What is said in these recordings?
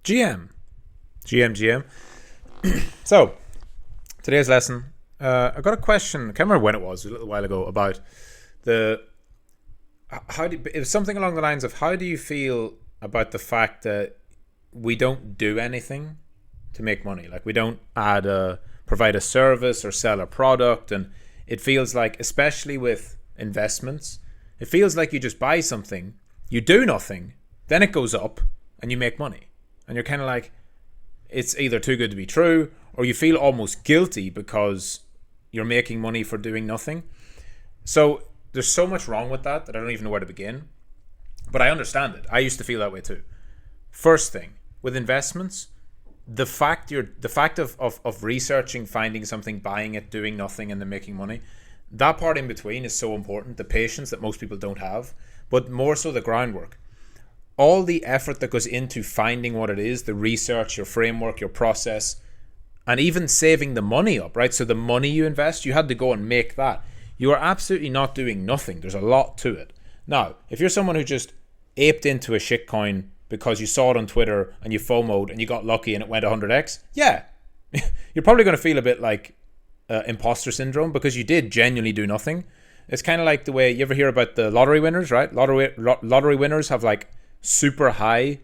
GM. GM. So, today's lesson. I got a question. I can't remember when it was, a little while ago, about it was something along the lines of, how do you feel about the fact that we don't do anything to make money? Like, we don't provide a service or sell a product, and it feels like, especially with investments, it feels like you just buy something, you do nothing, then it goes up and you make money, and you're kind of like, it's either too good to be true, or you feel almost guilty because you're making money for doing nothing. So there's so much wrong with that I don't even know where to begin, but I understand it. I used to feel that way too. First thing, with investments, the fact of researching, finding something, buying it, doing nothing, and then making money, that part in between is so important. The patience that most people don't have, but more so the groundwork. All the effort that goes into finding what it is, the research, your framework, your process, and even saving the money up, right? So the money you invest, you had to go and make that. You are absolutely not doing nothing. There's a lot to it. Now, if you're someone who just aped into a shitcoin because you saw it on Twitter and you FOMO'd and you got lucky and it went 100x, yeah, you're probably going to feel a bit like imposter syndrome, because you did genuinely do nothing. It's kind of like the way you ever hear about the lottery winners, right? Lottery winners have like super high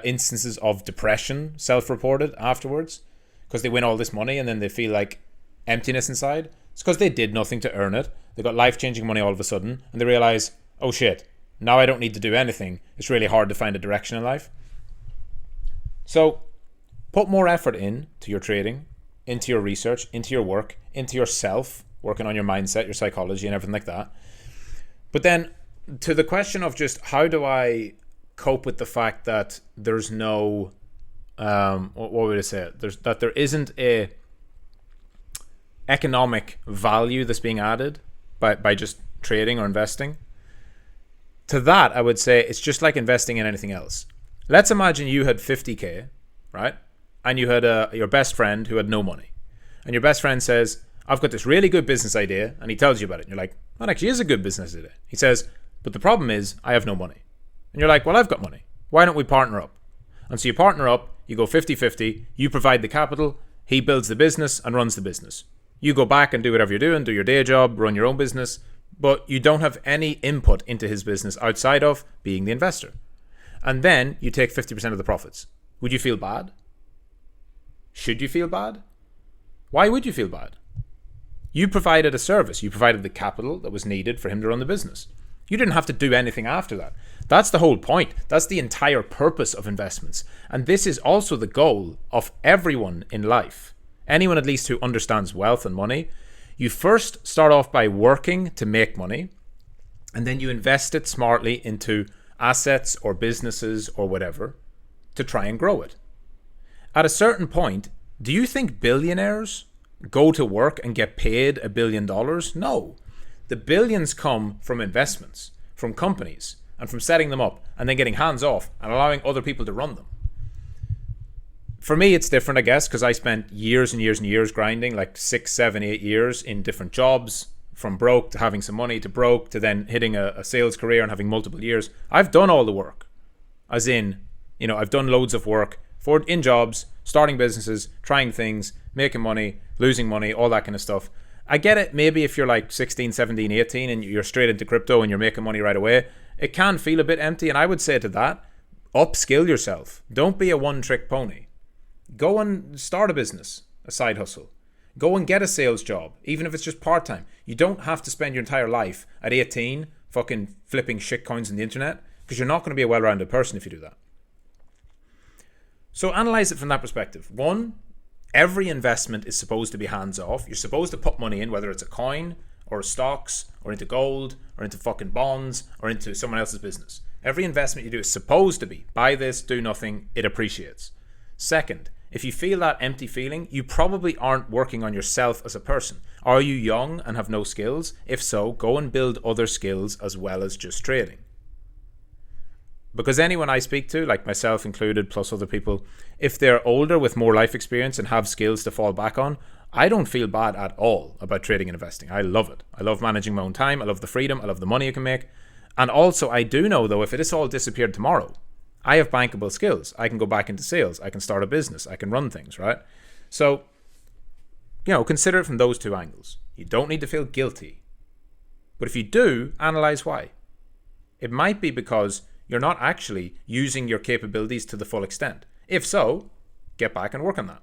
instances of depression self-reported afterwards, because they win all this money and then they feel like emptiness inside. It's because they did nothing to earn it. They got life-changing money all of a sudden, and they realize, oh shit, now I don't need to do anything. It's really hard to find a direction in life. So put more effort in to your trading, into your research, into your work, into yourself, working on your mindset, your psychology, and everything like that. But then to the question of just, how do I cope with the fact that there's no what would I say? There isn't a economic value that's being added by just trading or investing. To that, I would say it's just like investing in anything else. Let's imagine you had 50k, right? And you had your best friend who had no money. And your best friend says, I've got this really good business idea, and he tells you about it. And you're like, that actually is a good business idea. He says, but the problem is I have no money. And you're like, well, I've got money. Why don't we partner up? And so you partner up, you go 50-50, you provide the capital, he builds the business and runs the business. You go back and do whatever you're doing, do your day job, run your own business, but you don't have any input into his business outside of being the investor. And then you take 50% of the profits. Would you feel bad? Should you feel bad? Why would you feel bad? You provided a service. You provided the capital that was needed for him to run the business. You didn't have to do anything after that. That's the whole point. That's the entire purpose of investments. And this is also the goal of everyone in life. Anyone at least who understands wealth and money. You first start off by working to make money, and then you invest it smartly into assets or businesses or whatever to try and grow it. At a certain point, do you think billionaires go to work and get paid $1 billion? No. The billions come from investments, from companies, and from setting them up and then getting hands off and allowing other people to run them. For me, it's different, I guess, because I spent years and years and years grinding, like 6, 7, 8 years in different jobs, from broke to having some money to broke to then hitting a sales career and having multiple years. I've done all the work, as in, I've done loads of work in jobs, starting businesses, trying things, making money, losing money, all that kind of stuff. I get it. Maybe if you're like 16, 17, 18 and you're straight into crypto and you're making money right away, it can feel a bit empty. And I would say to that, upskill yourself. Don't be a one-trick pony. Go and start a business, a side hustle. Go and get a sales job, even if it's just part-time. You don't have to spend your entire life at 18 fucking flipping shit coins on the internet, because you're not going to be a well-rounded person if you do that. So analyze it from that perspective. One, every investment is supposed to be hands-off. You're supposed to put money in, whether it's a coin or stocks or into gold or into fucking bonds or into someone else's business. Every investment you do is supposed to be, buy this, do nothing, it appreciates. Second, if you feel that empty feeling, you probably aren't working on yourself as a person. Are you young and have no skills? If so, go and build other skills as well as just trading. Because anyone I speak to, like myself included, plus other people, if they're older with more life experience and have skills to fall back on, I don't feel bad at all about trading and investing. I love it. I love managing my own time. I love the freedom. I love the money you can make. And also, I do know, though, if it is all disappeared tomorrow, I have bankable skills. I can go back into sales. I can start a business. I can run things, right? So, consider it from those two angles. You don't need to feel guilty. But if you do, analyze why. It might be because you're not actually using your capabilities to the full extent. If so, get back and work on that.